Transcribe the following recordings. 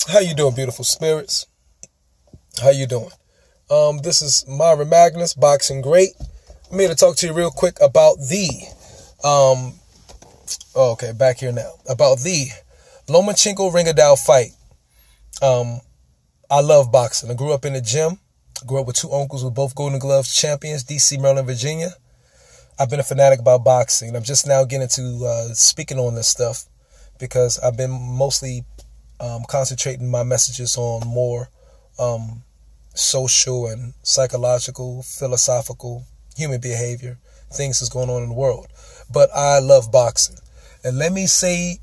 How you doing, beautiful spirits? How you doing? This is Myra Magnus, Boxing Great. I'm here to talk to you real quick about back here now. About the Lomachenko Rigondeaux fight. I love boxing. I grew up in the gym. I grew up with two uncles who were both Golden Gloves champions, DC, Maryland, Virginia. I've been a fanatic about boxing. I'm just now getting to speaking on this stuff because I've been mostly concentrating my messages on more social and psychological, philosophical, human behavior, things that's going on in the world. But I love boxing. And let me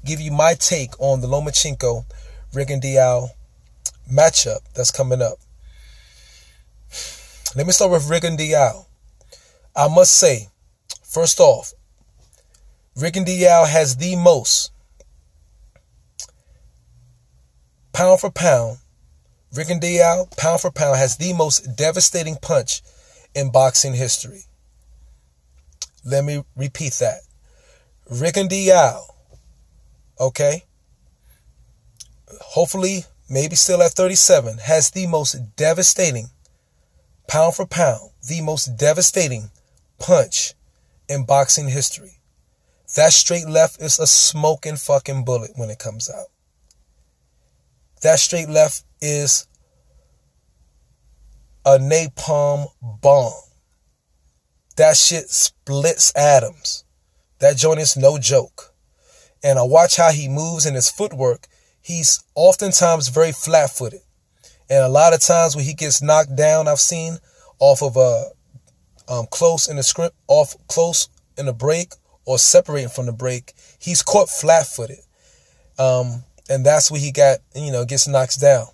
give you my take on the Lomachenko Rigondeaux matchup that's coming up. Let me start with Rigondeaux. I must say, first off, Rigondeaux has the most pound for pound. Rigondeaux, pound for pound, has the most devastating punch in boxing history. Let me repeat that. Rigondeaux, okay, hopefully, maybe still at 37, has the most devastating, pound for pound, the most devastating punch in boxing history. That straight left is a smoking fucking bullet when it comes out. That straight left is a napalm bomb. That shit splits atoms. That joint is no joke. And I watch how he moves in his footwork. He's oftentimes very flat-footed. And a lot of times when he gets knocked down, I've seen off of a close in the break or separating from the break, he's caught flat-footed. And that's where he gets knocked down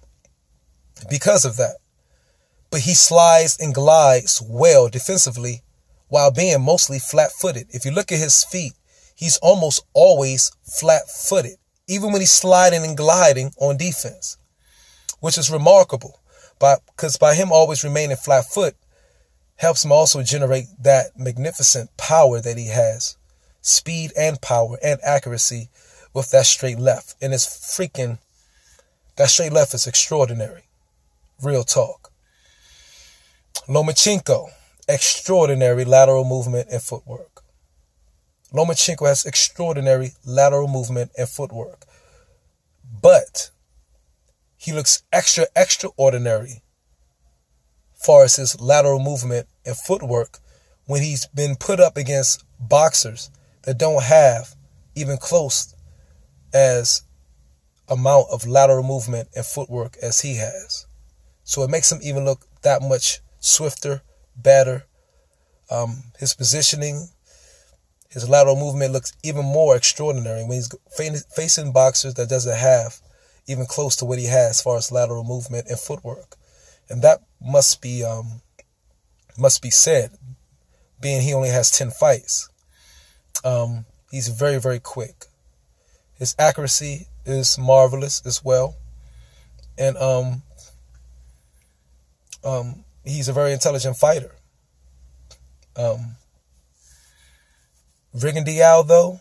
because of that. But he slides and glides well defensively while being mostly flat-footed. If you look at his feet, he's almost always flat-footed, even when he's sliding and gliding on defense, which is remarkable. Because by him always remaining flat-foot helps him also generate that magnificent power that he has, speed and power and accuracy with that straight left. And that straight left is extraordinary. Real talk. Lomachenko, extraordinary lateral movement and footwork. Lomachenko has extraordinary lateral movement and footwork. But he looks extraordinary as far as his lateral movement and footwork when he's been put up against boxers that don't have even close as amount of lateral movement and footwork as he has. So it makes him even look that much swifter, better. His positioning, his lateral movement looks even more extraordinary when he's facing boxers that doesn't have even close to what he has as far as lateral movement and footwork. And that must be said, being he only has 10 fights. He's very, very quick. His accuracy is marvelous as well. And he's a very intelligent fighter. Rigondeaux, though,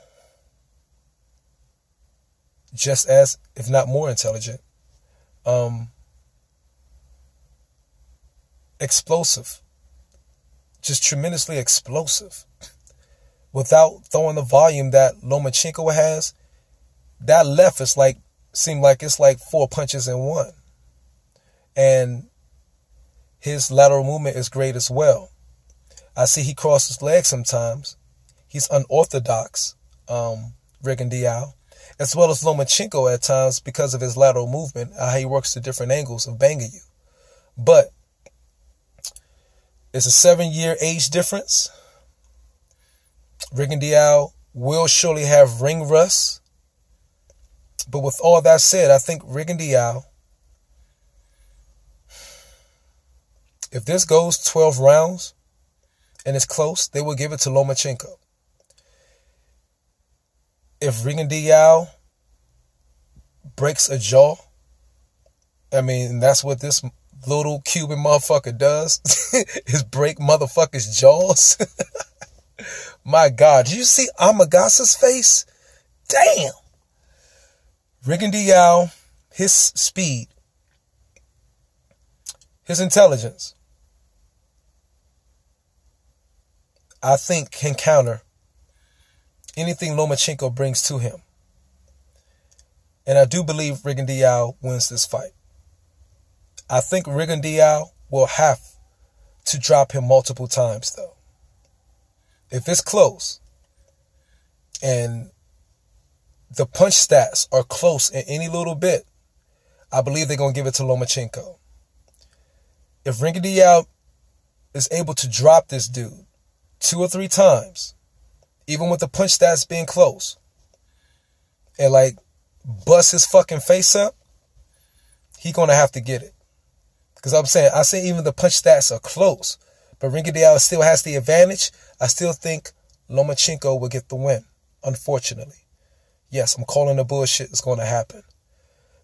just as, if not more intelligent. Explosive. Just tremendously explosive. Without throwing the volume that Lomachenko has, that left is seemed like it's like 4 punches in one. And his lateral movement is great as well. I see he crosses his legs sometimes. He's unorthodox, Rigondeaux, as well as Lomachenko at times because of his lateral movement, how he works the different angles of banging you. But it's a 7-year age difference. Rigondeaux will surely have ring rust. But with all that said, I think Rigondeaux, if this goes 12 rounds and it's close, they will give it to Lomachenko. If Rigondeaux breaks a jaw, I mean, that's what this little Cuban motherfucker does, is break motherfuckers' jaws. My God, did you see Amagasa's face? Damn. Rigondeaux his speed, his intelligence, I think can counter anything Lomachenko brings to him. And I do believe Rigondeaux wins this fight. I think Rigondeaux will have to drop him multiple times, though. If it's close and the punch stats are close in any little bit, I believe they're going to give it to Lomachenko. If Rigondeaux is able to drop this dude 2 or 3 times, even with the punch stats being close, and like bust his fucking face up, he going to have to get it. Because I say even the punch stats are close, but Rigondeaux still has the advantage. I still think Lomachenko will get the win, unfortunately. Yes, I'm calling the bullshit is going to happen.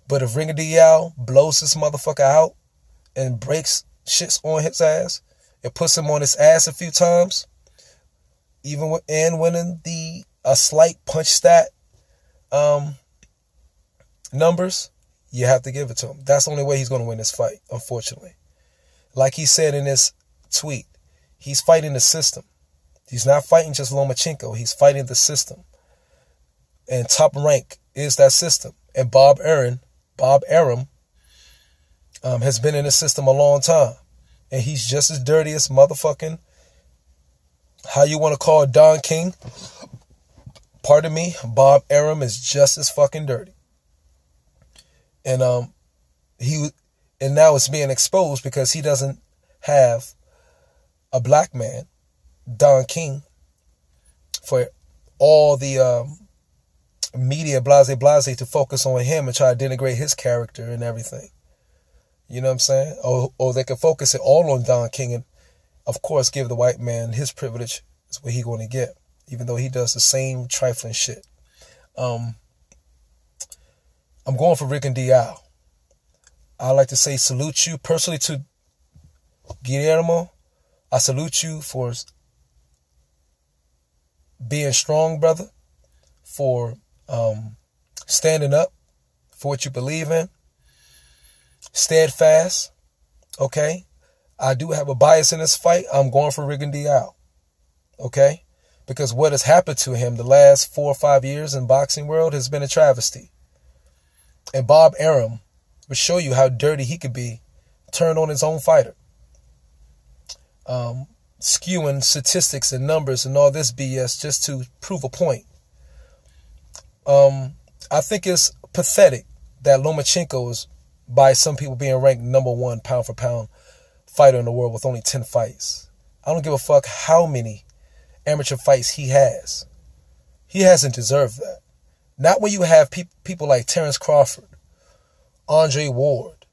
But if Rigondeaux blows this motherfucker out and breaks shits on his ass and puts him on his ass a few times, even and winning a slight punch stat numbers, you have to give it to him. That's the only way he's going to win this fight, unfortunately. Like he said in his tweet, he's fighting the system. He's not fighting just Lomachenko. He's fighting the system. And Top Rank is that system. And Bob Arum, has been in the system a long time. And he's just as dirty as motherfucking, how you want to call it, Don King. Pardon me, Bob Arum is just as fucking dirty. And now it's being exposed because he doesn't have a black man, Don King, for all the media blase to focus on him and try to denigrate his character and everything. You know what I'm saying? Or they can focus it all on Don King and, of course, give the white man his privilege is what he's going to get, even though he does the same trifling shit. I'm going for Rigondeaux. I like to say salute you personally to Guillermo. I salute you for being strong, brother, for standing up for what you believe in, steadfast. Okay, I do have a bias in this fight. I'm going for Rigondeaux. Okay, because what has happened to him the last 4 or 5 years in boxing world has been a travesty. And Bob Arum will show you how dirty he could be, turned on his own fighter. Skewing statistics and numbers and all this BS just to prove a point. I think it's pathetic that Lomachenko is, by some people, being ranked #1 pound for pound fighter in the world with only 10 fights. I don't give a fuck how many amateur fights he has. He hasn't deserved that. Not when you have people like Terrence Crawford, Andre Ward,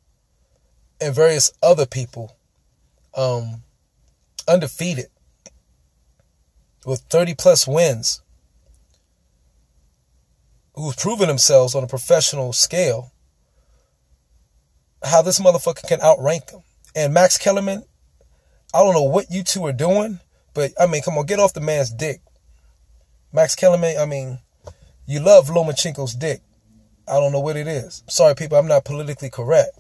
and various other people undefeated with 30-plus wins who've proven themselves on a professional scale, how this motherfucker can outrank them. And Max Kellerman, I don't know what you two are doing, but, I mean, come on, get off the man's dick. Max Kellerman, I mean, you love Lomachenko's dick. I don't know what it is. Sorry, people, I'm not politically correct.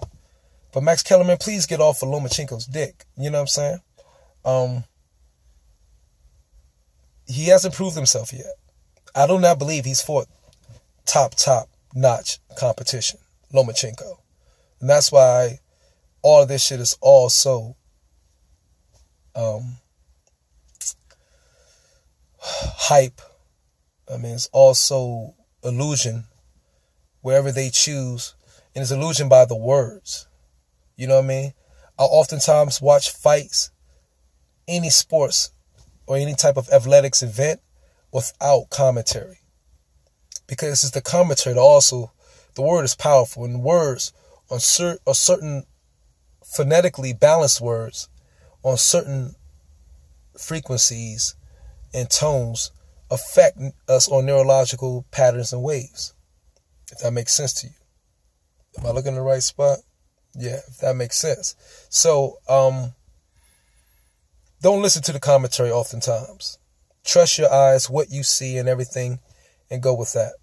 But Max Kellerman, please get off of Lomachenko's dick. You know what I'm saying? He hasn't proved himself yet. I do not believe he's fought top-notch competition, Lomachenko. And that's why all of this shit is all so hype. I mean, it's also illusion wherever they choose. And it's illusion by the words. You know what I mean? I oftentimes watch fights, any sports or any type of athletics event without commentary. Because it's the commentary that also, the word is powerful. And words on certain phonetically balanced words on certain frequencies and tones affect us on neurological patterns and waves. If that makes sense to you. Am I looking in the right spot? Yeah, if that makes sense. So, don't listen to the commentary oftentimes. Trust your eyes, what you see and everything, and go with that.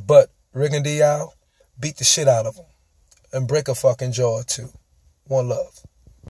But Rigondeaux, beat the shit out of them and break a fucking jaw or two. One love.